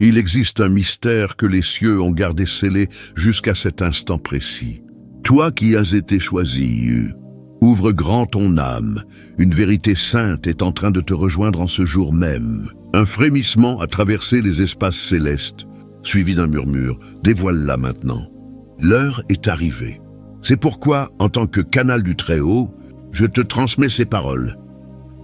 Il existe un mystère que les cieux ont gardé scellé jusqu'à cet instant précis. Toi qui as été choisi, ouvre grand ton âme. Une vérité sainte est en train de te rejoindre en ce jour même. Un frémissement a traversé les espaces célestes, suivi d'un murmure. Dévoile-la maintenant. L'heure est arrivée. C'est pourquoi, en tant que canal du Très-Haut, je te transmets ces paroles.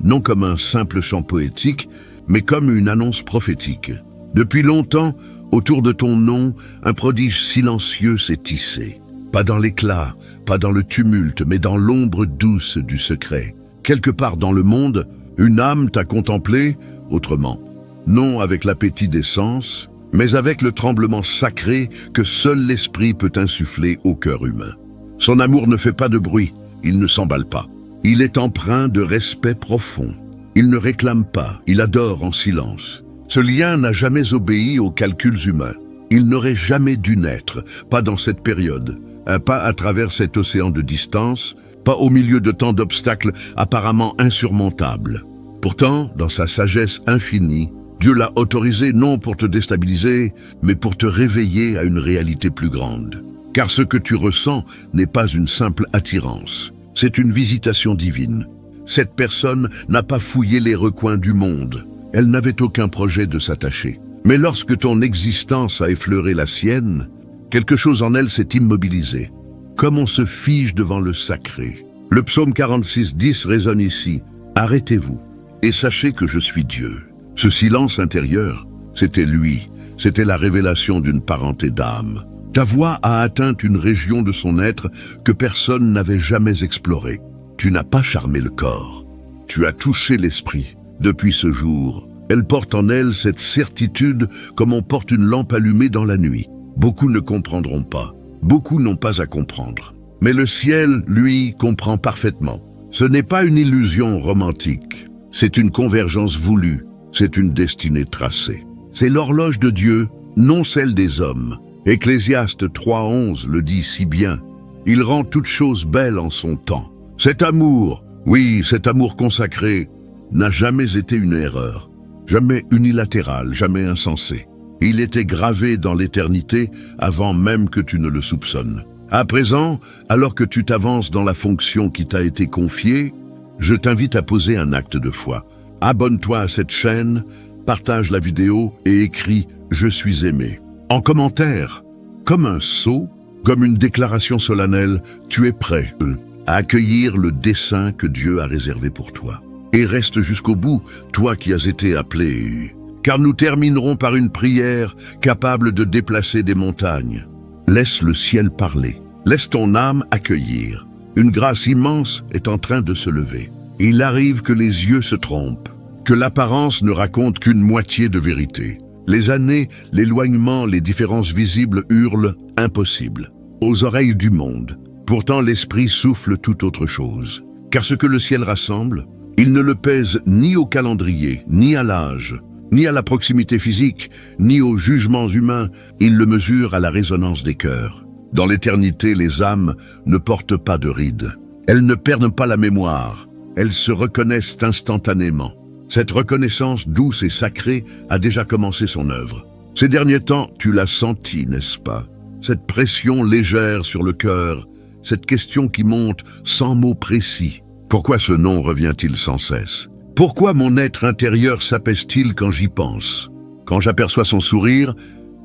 Non comme un simple chant poétique, mais comme une annonce prophétique. Depuis longtemps, autour de ton nom, un prodige silencieux s'est tissé. Pas dans l'éclat, pas dans le tumulte, mais dans l'ombre douce du secret. Quelque part dans le monde, une âme t'a contemplé autrement. Non avec l'appétit des sens, mais avec le tremblement sacré que seul l'esprit peut insuffler au cœur humain. Son amour ne fait pas de bruit, il ne s'emballe pas. Il est empreint de respect profond. Il ne réclame pas, il adore en silence. Ce lien n'a jamais obéi aux calculs humains. Il n'aurait jamais dû naître, pas dans cette période, pas à travers cet océan de distance, pas au milieu de tant d'obstacles apparemment insurmontables. Pourtant, dans sa sagesse infinie, Dieu l'a autorisé non pour te déstabiliser, mais pour te réveiller à une réalité plus grande. Car ce que tu ressens n'est pas une simple attirance, c'est une visitation divine. Cette personne n'a pas fouillé les recoins du monde. Elle n'avait aucun projet de s'attacher. Mais lorsque ton existence a effleuré la sienne, quelque chose en elle s'est immobilisé. Comme on se fige devant le sacré. Le psaume 46:10 résonne ici. Arrêtez-vous et sachez que je suis Dieu. Ce silence intérieur, c'était lui. C'était la révélation d'une parenté d'âme. Ta voix a atteint une région de son être que personne n'avait jamais explorée. Tu n'as pas charmé le corps. Tu as touché l'esprit. Depuis ce jour, elle porte en elle cette certitude comme on porte une lampe allumée dans la nuit. Beaucoup ne comprendront pas. Beaucoup n'ont pas à comprendre. Mais le ciel, lui, comprend parfaitement. Ce n'est pas une illusion romantique. C'est une convergence voulue. C'est une destinée tracée. C'est l'horloge de Dieu, non celle des hommes. Ecclésiaste 3:11 le dit si bien. Il rend toute chose belle en son temps. Cet amour, oui, cet amour consacré, n'a jamais été une erreur, jamais unilatéral, jamais insensé. Il était gravé dans l'éternité avant même que tu ne le soupçonnes. À présent, alors que tu t'avances dans la fonction qui t'a été confiée, je t'invite à poser un acte de foi. Abonne-toi à cette chaîne, partage la vidéo et écris « Je suis aimé ». En commentaire, comme un sceau, comme une déclaration solennelle, tu es prêt à accueillir le dessein que Dieu a réservé pour toi. Et reste jusqu'au bout, toi qui as été appelé. Car nous terminerons par une prière capable de déplacer des montagnes. Laisse le ciel parler. Laisse ton âme accueillir. Une grâce immense est en train de se lever. Il arrive que les yeux se trompent, que l'apparence ne raconte qu'une moitié de vérité. Les années, l'éloignement, les différences visibles hurlent « impossible » aux oreilles du monde. Pourtant l'esprit souffle tout autre chose. Car ce que le ciel rassemble, il ne le pèse ni au calendrier, ni à l'âge, ni à la proximité physique, ni aux jugements humains, il le mesure à la résonance des cœurs. Dans l'éternité, les âmes ne portent pas de rides. Elles ne perdent pas la mémoire, elles se reconnaissent instantanément. Cette reconnaissance douce et sacrée a déjà commencé son œuvre. Ces derniers temps, tu l'as senti, n'est-ce pas? Cette pression légère sur le cœur, cette question qui monte sans mots précis. Pourquoi ce nom revient-il sans cesse? Pourquoi mon être intérieur s'apaise-t-il quand j'y pense? Quand j'aperçois son sourire,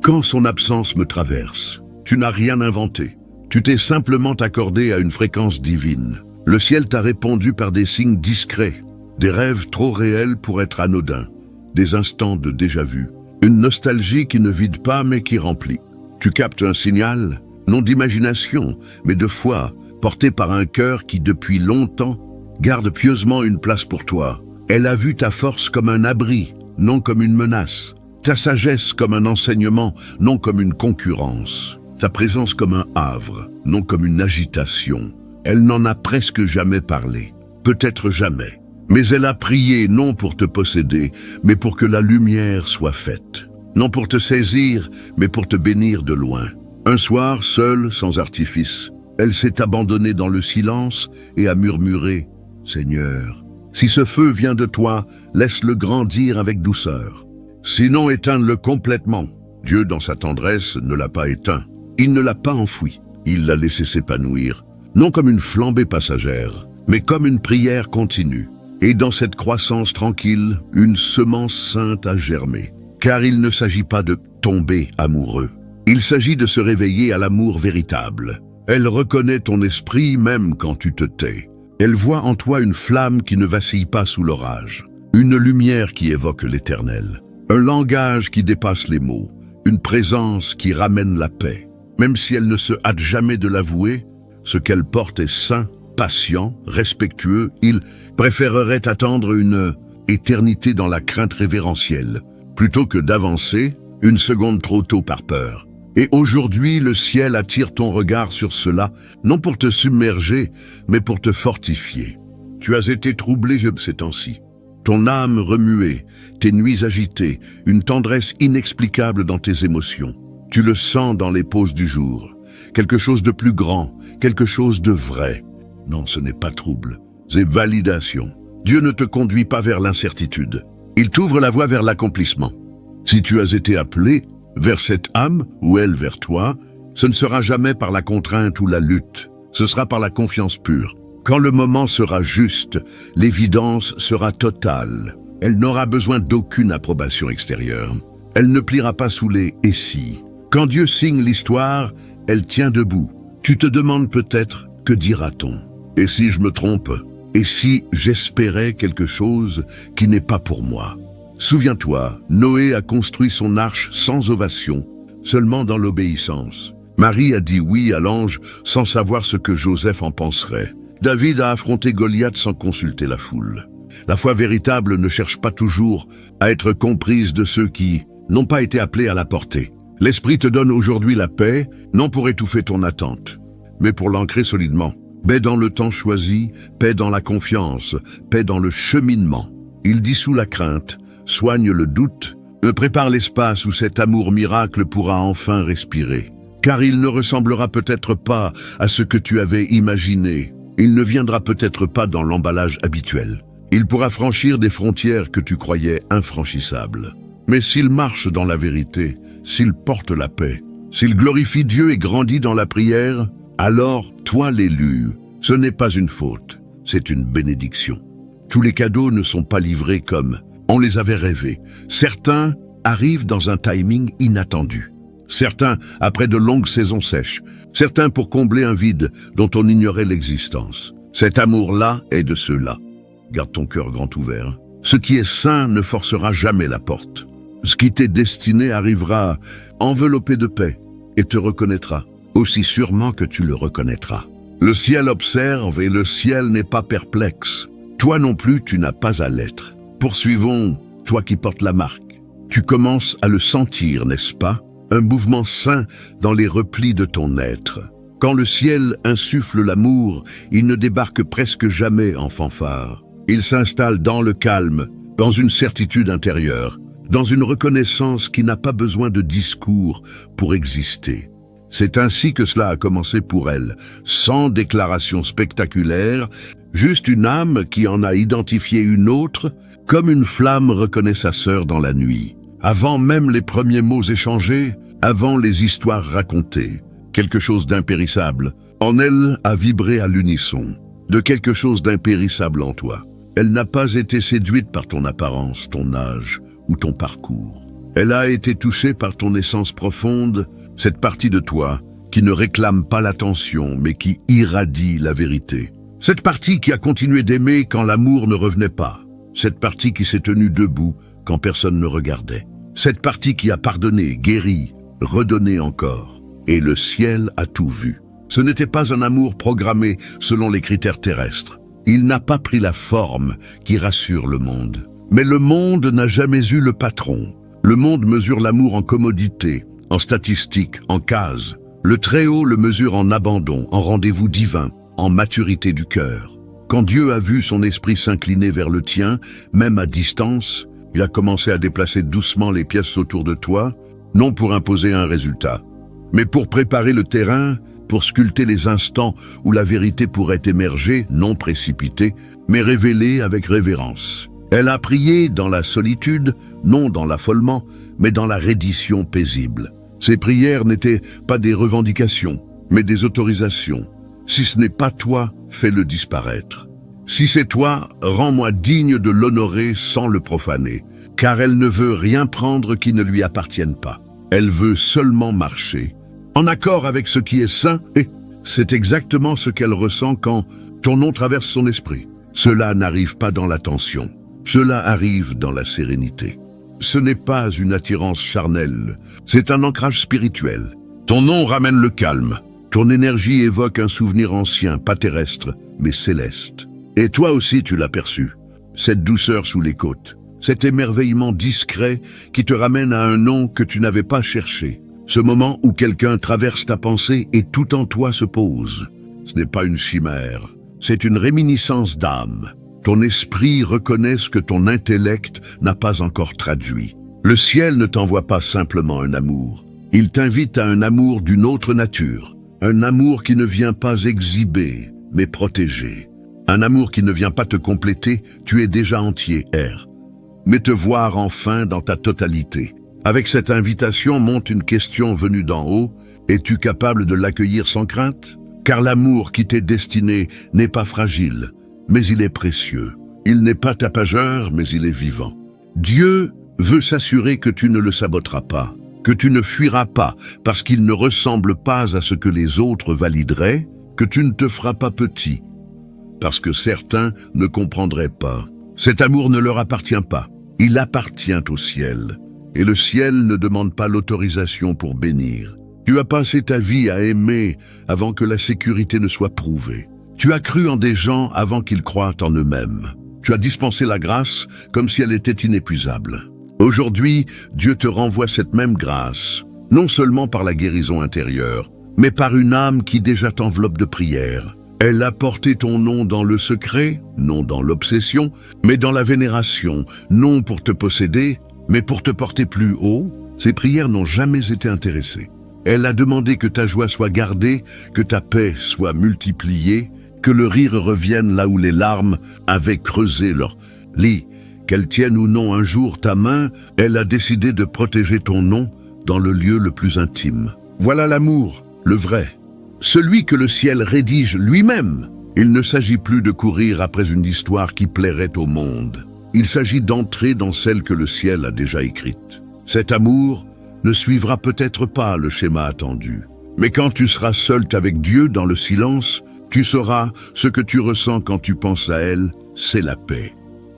quand son absence me traverse? Tu n'as rien inventé. Tu t'es simplement accordé à une fréquence divine. Le ciel t'a répondu par des signes discrets, des rêves trop réels pour être anodins, des instants de déjà-vu, une nostalgie qui ne vide pas mais qui remplit. Tu captes un signal, non d'imagination, mais de foi, porté par un cœur qui depuis longtemps garde pieusement une place pour toi. Elle a vu ta force comme un abri, non comme une menace. Ta sagesse comme un enseignement, non comme une concurrence. Ta présence comme un havre, non comme une agitation. Elle n'en a presque jamais parlé, peut-être jamais. Mais elle a prié non pour te posséder, mais pour que la lumière soit faite. Non pour te saisir, mais pour te bénir de loin. Un soir, seule, sans artifice, elle s'est abandonnée dans le silence et a murmuré « Seigneur, si ce feu vient de toi, laisse-le grandir avec douceur. Sinon éteins-le complètement. Dieu, dans sa tendresse, ne l'a pas éteint. Il ne l'a pas enfoui. Il l'a laissé s'épanouir, non comme une flambée passagère, mais comme une prière continue. Et dans cette croissance tranquille, une semence sainte a germé. Car il ne s'agit pas de tomber amoureux. Il s'agit de se réveiller à l'amour véritable. Elle reconnaît ton esprit même quand tu te tais. Elle voit en toi une flamme qui ne vacille pas sous l'orage, une lumière qui évoque l'éternel, un langage qui dépasse les mots, une présence qui ramène la paix. Même si elle ne se hâte jamais de l'avouer, ce qu'elle porte est saint, patient, respectueux. Il préférerait attendre une éternité dans la crainte révérentielle, plutôt que d'avancer une seconde trop tôt par peur. Et aujourd'hui, le ciel attire ton regard sur cela, non pour te submerger, mais pour te fortifier. Tu as été troublé ces temps-ci. Ton âme remuée, tes nuits agitées, une tendresse inexplicable dans tes émotions. Tu le sens dans les pauses du jour. Quelque chose de plus grand, quelque chose de vrai. Non, ce n'est pas trouble, c'est validation. Dieu ne te conduit pas vers l'incertitude. Il t'ouvre la voie vers l'accomplissement. Si tu as été appelé vers cette âme, ou elle vers toi, ce ne sera jamais par la contrainte ou la lutte. Ce sera par la confiance pure. Quand le moment sera juste, l'évidence sera totale. Elle n'aura besoin d'aucune approbation extérieure. Elle ne pliera pas sous les « et si ». Quand Dieu signe l'histoire, elle tient debout. Tu te demandes peut-être, que dira-t-on? Et si je me trompe? Et si j'espérais quelque chose qui n'est pas pour moi? Souviens-toi, Noé a construit son arche sans ovation, seulement dans l'obéissance. Marie a dit oui à l'ange sans savoir ce que Joseph en penserait. David a affronté Goliath sans consulter la foule. La foi véritable ne cherche pas toujours à être comprise de ceux qui n'ont pas été appelés à la porter. L'Esprit te donne aujourd'hui la paix, non pour étouffer ton attente, mais pour l'ancrer solidement. Paix dans le temps choisi, paix dans la confiance, paix dans le cheminement. Il dissout la crainte, soigne le doute, prépare l'espace où cet amour miracle pourra enfin respirer. Car il ne ressemblera peut-être pas à ce que tu avais imaginé. Il ne viendra peut-être pas dans l'emballage habituel. Il pourra franchir des frontières que tu croyais infranchissables. Mais s'il marche dans la vérité, s'il porte la paix, s'il glorifie Dieu et grandit dans la prière, alors, toi l'élu, ce n'est pas une faute, c'est une bénédiction. Tous les cadeaux ne sont pas livrés comme on les avait rêvés. Certains arrivent dans un timing inattendu. Certains après de longues saisons sèches. Certains pour combler un vide dont on ignorait l'existence. Cet amour-là est de ceux-là. Garde ton cœur grand ouvert. Ce qui est saint ne forcera jamais la porte. Ce qui t'est destiné arrivera enveloppé de paix et te reconnaîtra, aussi sûrement que tu le reconnaîtras. Le ciel observe et le ciel n'est pas perplexe. Toi non plus, tu n'as pas à l'être. Poursuivons, toi qui portes la marque. Tu commences à le sentir, n'est-ce pas? Un mouvement sain dans les replis de ton être. Quand le ciel insuffle l'amour, il ne débarque presque jamais en fanfare. Il s'installe dans le calme, dans une certitude intérieure, dans une reconnaissance qui n'a pas besoin de discours pour exister. C'est ainsi que cela a commencé pour elle, sans déclaration spectaculaire, juste une âme qui en a identifié une autre, comme une flamme reconnaît sa sœur dans la nuit. Avant même les premiers mots échangés, avant les histoires racontées, quelque chose d'impérissable en elle a vibré à l'unisson, de quelque chose d'impérissable en toi. Elle n'a pas été séduite par ton apparence, ton âge ou ton parcours. Elle a été touchée par ton essence profonde, cette partie de toi qui ne réclame pas l'attention mais qui irradie la vérité. Cette partie qui a continué d'aimer quand l'amour ne revenait pas. Cette partie qui s'est tenue debout quand personne ne regardait. Cette partie qui a pardonné, guéri, redonné encore. Et le ciel a tout vu. Ce n'était pas un amour programmé selon les critères terrestres. Il n'a pas pris la forme qui rassure le monde. Mais le monde n'a jamais eu le patron. Le monde mesure l'amour en commodité, en statistiques, en cases. Le Très-Haut le mesure en abandon, en rendez-vous divin, en maturité du cœur. Quand Dieu a vu son esprit s'incliner vers le tien, même à distance, il a commencé à déplacer doucement les pièces autour de toi, non pour imposer un résultat, mais pour préparer le terrain, pour sculpter les instants où la vérité pourrait émerger, non précipitée, mais révélée avec révérence. Elle a prié dans la solitude, non dans l'affolement, mais dans la reddition paisible. Ses prières n'étaient pas des revendications, mais des autorisations. Si ce n'est pas toi, fais-le disparaître. Si c'est toi, rends-moi digne de l'honorer sans le profaner, car elle ne veut rien prendre qui ne lui appartienne pas. Elle veut seulement marcher, en accord avec ce qui est saint, et c'est exactement ce qu'elle ressent quand ton nom traverse son esprit. Cela n'arrive pas dans la tension, cela arrive dans la sérénité. Ce n'est pas une attirance charnelle, c'est un ancrage spirituel. Ton nom ramène le calme, ton énergie évoque un souvenir ancien, pas terrestre, mais céleste. Et toi aussi tu l'as perçu, cette douceur sous les côtes, cet émerveillement discret qui te ramène à un nom que tu n'avais pas cherché. Ce moment où quelqu'un traverse ta pensée et tout en toi se pose. Ce n'est pas une chimère, c'est une réminiscence d'âme. Ton esprit reconnaît ce que ton intellect n'a pas encore traduit. Le ciel ne t'envoie pas simplement un amour. Il t'invite à un amour d'une autre nature. Un amour qui ne vient pas exhiber, mais protéger. Un amour qui ne vient pas te compléter, tu es déjà entier, mais te voir enfin dans ta totalité. Avec cette invitation monte une question venue d'en haut. Es-tu capable de l'accueillir sans crainte? Car l'amour qui t'est destiné n'est pas fragile, mais il est précieux. Il n'est pas tapageur, mais il est vivant. Dieu veut s'assurer que tu ne le saboteras pas, que tu ne fuiras pas parce qu'il ne ressemble pas à ce que les autres valideraient, que tu ne te feras pas petit, parce que certains ne comprendraient pas. Cet amour ne leur appartient pas, il appartient au ciel. Et le ciel ne demande pas l'autorisation pour bénir. Tu as passé ta vie à aimer avant que la sécurité ne soit prouvée. Tu as cru en des gens avant qu'ils croient en eux-mêmes. Tu as dispensé la grâce comme si elle était inépuisable. Aujourd'hui, Dieu te renvoie cette même grâce, non seulement par la guérison intérieure, mais par une âme qui déjà t'enveloppe de prière. Elle a porté ton nom dans le secret, non dans l'obsession, mais dans la vénération, non pour te posséder, mais pour te porter plus haut. Ses prières n'ont jamais été intéressées. Elle a demandé que ta joie soit gardée, que ta paix soit multipliée, que le rire revienne là où les larmes avaient creusé leur lit. Qu'elle tienne ou non un jour ta main, elle a décidé de protéger ton nom dans le lieu le plus intime. Voilà l'amour, le vrai. Celui que le ciel rédige lui-même. Il ne s'agit plus de courir après une histoire qui plairait au monde. Il s'agit d'entrer dans celle que le ciel a déjà écrite. Cet amour ne suivra peut-être pas le schéma attendu. Mais quand tu seras seul avec Dieu dans le silence, tu sauras ce que tu ressens quand tu penses à elle, c'est la paix.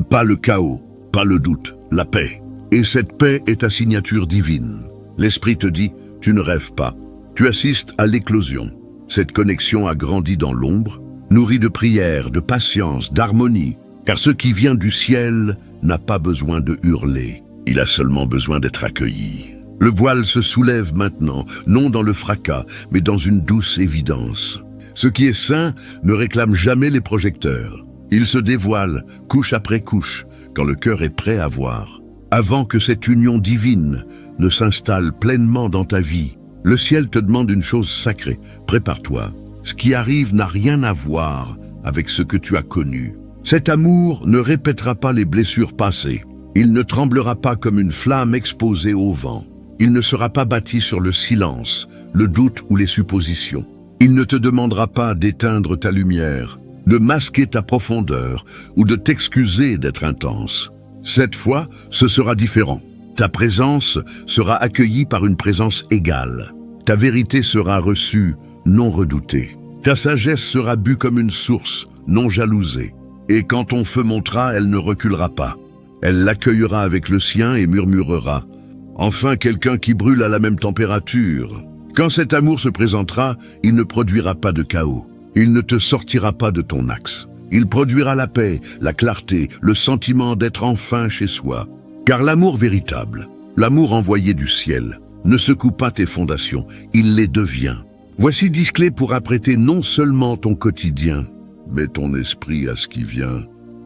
Pas le chaos, pas le doute, la paix. Et cette paix est ta signature divine. L'esprit te dit, tu ne rêves pas. Tu assistes à l'éclosion. Cette connexion a grandi dans l'ombre, nourrie de prières, de patience, d'harmonie. Car ce qui vient du ciel n'a pas besoin de hurler. Il a seulement besoin d'être accueilli. Le voile se soulève maintenant, non dans le fracas, mais dans une douce évidence. Ce qui est saint ne réclame jamais les projecteurs. Il se dévoile, couche après couche, quand le cœur est prêt à voir. Avant que cette union divine ne s'installe pleinement dans ta vie, le ciel te demande une chose sacrée. Prépare-toi. Ce qui arrive n'a rien à voir avec ce que tu as connu. Cet amour ne répétera pas les blessures passées. Il ne tremblera pas comme une flamme exposée au vent. Il ne sera pas bâti sur le silence, le doute ou les suppositions. Il ne te demandera pas d'éteindre ta lumière, de masquer ta profondeur ou de t'excuser d'être intense. Cette fois, ce sera différent. Ta présence sera accueillie par une présence égale. Ta vérité sera reçue, non redoutée. Ta sagesse sera bue comme une source, non jalousée. Et quand ton feu montera, elle ne reculera pas. Elle l'accueillera avec le sien et murmurera. Enfin quelqu'un qui brûle à la même température. Quand cet amour se présentera, il ne produira pas de chaos. Il ne te sortira pas de ton axe. Il produira la paix, la clarté, le sentiment d'être enfin chez soi. Car l'amour véritable, l'amour envoyé du ciel, ne secoue pas tes fondations, il les devient. Voici 10 clés pour apprêter non seulement ton quotidien, mais ton esprit à ce qui vient.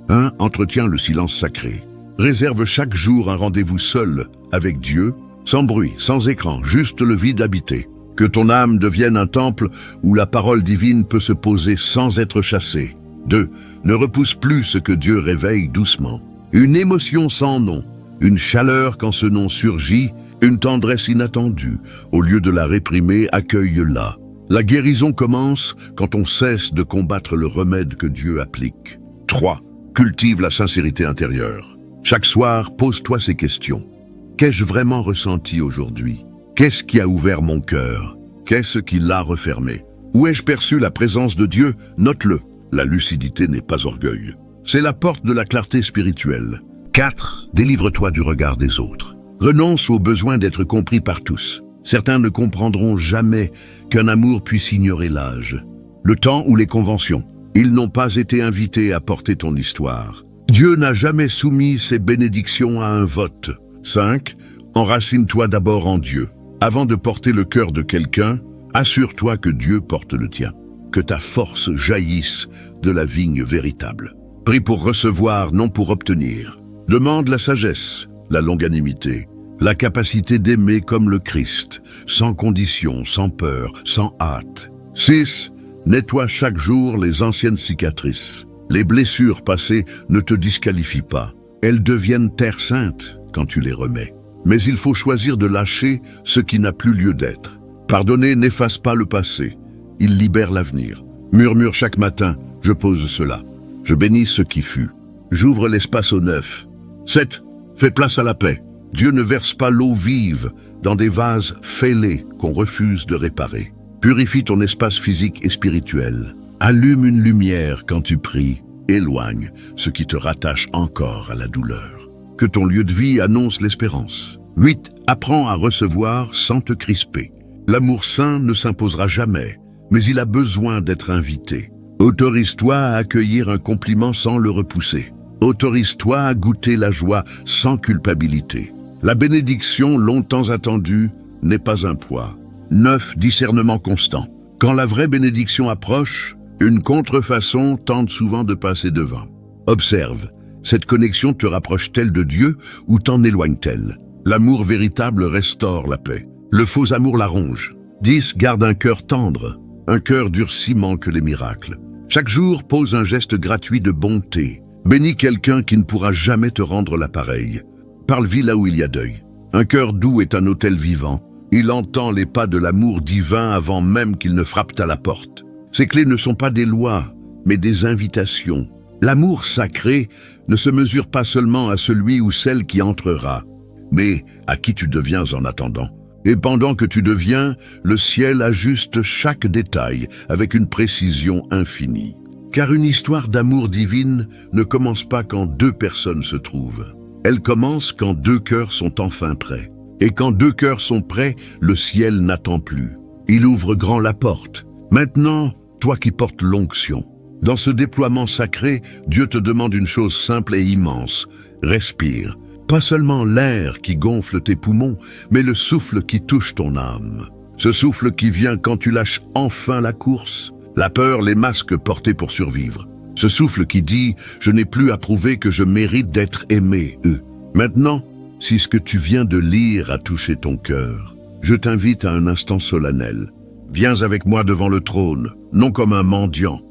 1. Entretiens le silence sacré. Réserve chaque jour un rendez-vous seul avec Dieu, sans bruit, sans écran, juste le vide habité. Que ton âme devienne un temple où la parole divine peut se poser sans être chassée. 2. Ne repousse plus ce que Dieu réveille doucement. Une émotion sans nom, une chaleur quand ce nom surgit, une tendresse inattendue. Au lieu de la réprimer, accueille-la. La guérison commence quand on cesse de combattre le remède que Dieu applique. 3. Cultive la sincérité intérieure. Chaque soir, pose-toi ces questions. Qu'ai-je vraiment ressenti aujourd'hui? Qu'est-ce qui a ouvert mon cœur? Qu'est-ce qui l'a refermé? Où ai-je perçu la présence de Dieu? Note-le. La lucidité n'est pas orgueil. C'est la porte de la clarté spirituelle. 4. Délivre-toi du regard des autres. Renonce au besoin d'être compris par tous. Certains ne comprendront jamais qu'un amour puisse ignorer l'âge, le temps ou les conventions. Ils n'ont pas été invités à porter ton histoire. Dieu n'a jamais soumis ses bénédictions à un vote. 5. Enracine-toi d'abord en Dieu. Avant de porter le cœur de quelqu'un, assure-toi que Dieu porte le tien. Que ta force jaillisse de la vigne véritable. Prie pour recevoir, non pour obtenir. Demande la sagesse, la longanimité, la capacité d'aimer comme le Christ, sans condition, sans peur, sans hâte. 6. Nettoie chaque jour les anciennes cicatrices. Les blessures passées ne te disqualifient pas. Elles deviennent terre sainte quand tu les remets. Mais il faut choisir de lâcher ce qui n'a plus lieu d'être. Pardonner n'efface pas le passé. Il libère l'avenir. Murmure chaque matin, je pose cela. Je bénis ce qui fut. J'ouvre l'espace au neuf. 7. Fais place à la paix. Dieu ne verse pas l'eau vive dans des vases fêlés qu'on refuse de réparer. Purifie ton espace physique et spirituel. Allume une lumière quand tu pries. Éloigne ce qui te rattache encore à la douleur. Que ton lieu de vie annonce l'espérance. 8. Apprends à recevoir sans te crisper. L'amour saint ne s'imposera jamais, mais il a besoin d'être invité. Autorise-toi à accueillir un compliment sans le repousser. Autorise-toi à goûter la joie sans culpabilité. La bénédiction longtemps attendue n'est pas un poids. 9. Discernement constant. Quand la vraie bénédiction approche, une contrefaçon tente souvent de passer devant. Observe, cette connexion te rapproche-t-elle de Dieu ou t'en éloigne-t-elle? L'amour véritable restaure la paix. Le faux amour la ronge. 10. Garde un cœur tendre. Un cœur durci manque les miracles. Chaque jour, pose un geste gratuit de bonté. Bénis quelqu'un qui ne pourra jamais te rendre l'appareil. Parle-vie là où il y a deuil. Un cœur doux est un autel vivant. Il entend les pas de l'amour divin avant même qu'il ne frappe à la porte. Ces clés ne sont pas des lois, mais des invitations. L'amour sacré ne se mesure pas seulement à celui ou celle qui entrera, mais à qui tu deviens en attendant. Et pendant que tu deviens, le ciel ajuste chaque détail avec une précision infinie. Car une histoire d'amour divine ne commence pas quand deux personnes se trouvent. Elle commence quand deux cœurs sont enfin prêts. Et quand deux cœurs sont prêts, le ciel n'attend plus. Il ouvre grand la porte. Maintenant, toi qui portes l'onction. Dans ce déploiement sacré, Dieu te demande une chose simple et immense. Respire. Pas seulement l'air qui gonfle tes poumons, mais le souffle qui touche ton âme. Ce souffle qui vient quand tu lâches enfin la course, la peur, les masques portés pour survivre. Ce souffle qui dit « Je n'ai plus à prouver que je mérite d'être aimé, eux ». Maintenant, si ce que tu viens de lire a touché ton cœur, je t'invite à un instant solennel. Viens avec moi devant le trône, non comme un mendiant,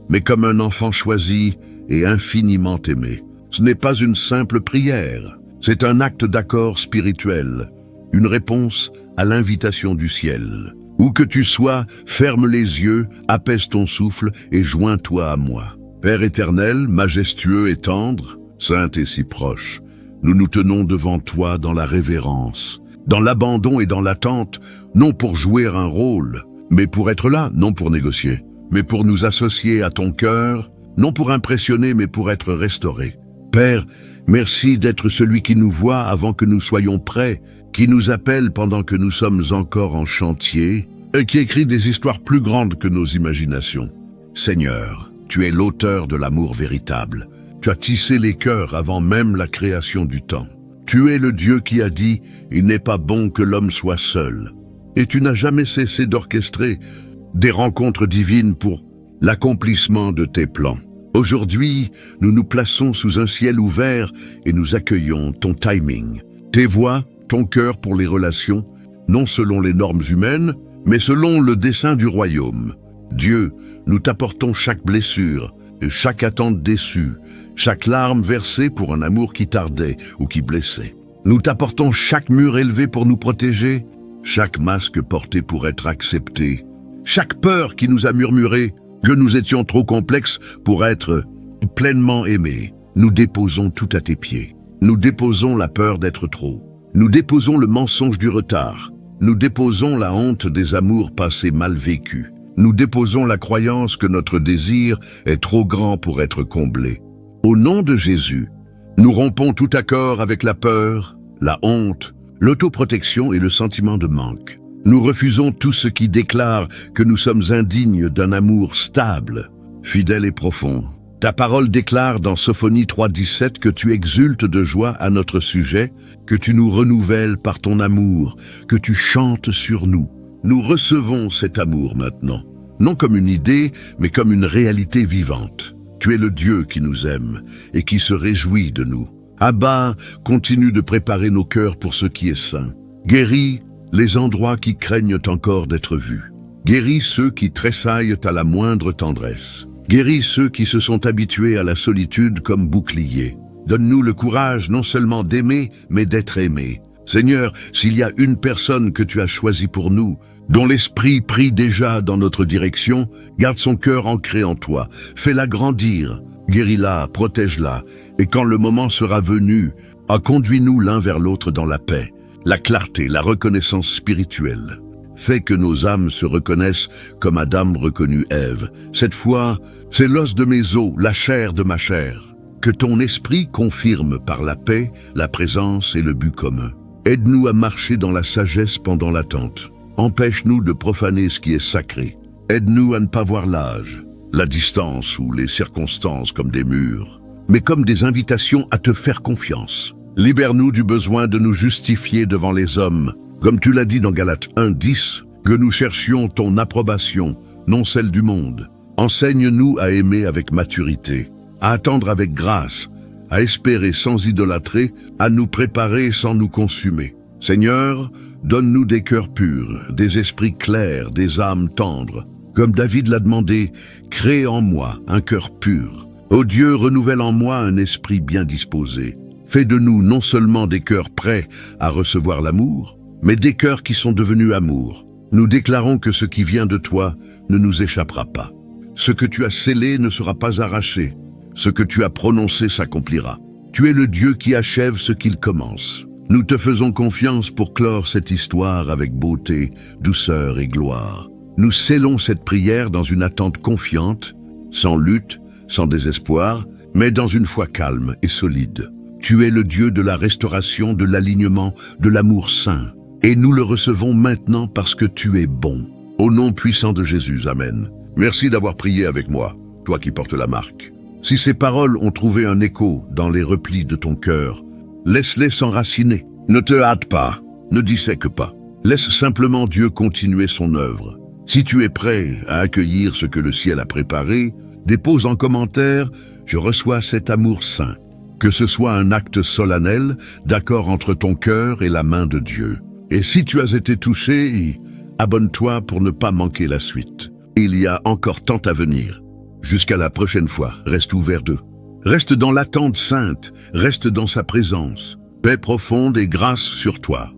mais comme un enfant choisi et infiniment aimé. Ce n'est pas une simple prière, c'est un acte d'accord spirituel, une réponse à l'invitation du ciel. Où que tu sois, ferme les yeux, apaise ton souffle et joins-toi à moi. Père éternel, majestueux et tendre, saint et si proche, nous nous tenons devant toi dans la révérence, dans l'abandon et dans l'attente, non pour jouer un rôle, mais pour être là, non pour négocier, mais pour nous associer à ton cœur, non pour impressionner, mais pour être restaurés. Père, merci d'être celui qui nous voit avant que nous soyons prêts, qui nous appelle pendant que nous sommes encore en chantier, et qui écrit des histoires plus grandes que nos imaginations. Seigneur, tu es l'auteur de l'amour véritable. Tu as tissé les cœurs avant même la création du temps. Tu es le Dieu qui a dit « Il n'est pas bon que l'homme soit seul ». Et tu n'as jamais cessé d'orchestrer des rencontres divines pour l'accomplissement de tes plans. Aujourd'hui, nous nous plaçons sous un ciel ouvert et nous accueillons ton timing, tes voix, ton cœur pour les relations, non selon les normes humaines, mais selon le dessein du royaume. Dieu, nous t'apportons chaque blessure, chaque attente déçue, chaque larme versée pour un amour qui tardait ou qui blessait. Nous t'apportons chaque mur élevé pour nous protéger, chaque masque porté pour être accepté, chaque peur qui nous a murmuré que nous étions trop complexes pour être pleinement aimés. Nous déposons tout à tes pieds. Nous déposons la peur d'être trop. Nous déposons le mensonge du retard. Nous déposons la honte des amours passés mal vécus. Nous déposons la croyance que notre désir est trop grand pour être comblé. Au nom de Jésus, nous rompons tout accord avec la peur, la honte, l'autoprotection et le sentiment de manque. Nous refusons tout ce qui déclare que nous sommes indignes d'un amour stable, fidèle et profond. Ta parole déclare dans Sophonie 3,17 que tu exultes de joie à notre sujet, que tu nous renouvelles par ton amour, que tu chantes sur nous. Nous recevons cet amour maintenant, non comme une idée, mais comme une réalité vivante. Tu es le Dieu qui nous aime et qui se réjouit de nous. Abba, continue de préparer nos cœurs pour ce qui est saint. Guéris les endroits qui craignent encore d'être vus. Guéris ceux qui tressaillent à la moindre tendresse. Guéris ceux qui se sont habitués à la solitude comme bouclier. Donne-nous le courage non seulement d'aimer, mais d'être aimé. Seigneur, s'il y a une personne que tu as choisie pour nous, dont l'esprit prie déjà dans notre direction, garde son cœur ancré en toi. Fais-la grandir, guéris-la, protège-la, et quand le moment sera venu, conduis-nous l'un vers l'autre dans la paix, la clarté, la reconnaissance spirituelle. Fais que nos âmes se reconnaissent comme Adam reconnut Ève. Cette fois, c'est l'os de mes os, la chair de ma chair. Que ton esprit confirme par la paix, la présence et le but commun. Aide-nous à marcher dans la sagesse pendant l'attente. Empêche-nous de profaner ce qui est sacré. Aide-nous à ne pas voir l'âge, la distance ou les circonstances comme des murs, mais comme des invitations à te faire confiance. Libère-nous du besoin de nous justifier devant les hommes, comme tu l'as dit dans Galates 1,10, que nous cherchions ton approbation, non celle du monde. Enseigne-nous à aimer avec maturité, à attendre avec grâce, à espérer sans idolâtrer, à nous préparer sans nous consumer. Seigneur, donne-nous des cœurs purs, des esprits clairs, des âmes tendres. Comme David l'a demandé, crée en moi un cœur pur. Ô Dieu, renouvelle en moi un esprit bien disposé. Fais de nous non seulement des cœurs prêts à recevoir l'amour, mais des cœurs qui sont devenus amour. Nous déclarons que ce qui vient de toi ne nous échappera pas. Ce que tu as scellé ne sera pas arraché. Ce que tu as prononcé s'accomplira. Tu es le Dieu qui achève ce qu'il commence. Nous te faisons confiance pour clore cette histoire avec beauté, douceur et gloire. Nous scellons cette prière dans une attente confiante, sans lutte, sans désespoir, mais dans une foi calme et solide. Tu es le Dieu de la restauration, de l'alignement, de l'amour saint. Et nous le recevons maintenant parce que tu es bon. Au nom puissant de Jésus, Amen. Merci d'avoir prié avec moi, toi qui portes la marque. Si ces paroles ont trouvé un écho dans les replis de ton cœur, laisse-les s'enraciner. Ne te hâte pas, ne dissèque pas. Laisse simplement Dieu continuer son œuvre. Si tu es prêt à accueillir ce que le ciel a préparé, dépose en commentaire « Je reçois cet amour saint ». Que ce soit un acte solennel, d'accord entre ton cœur et la main de Dieu. Et si tu as été touché, abonne-toi pour ne pas manquer la suite. Il y a encore tant à venir. Jusqu'à la prochaine fois, reste ouvert d'eux. Reste dans l'attente sainte, reste dans sa présence. Paix profonde et grâce sur toi.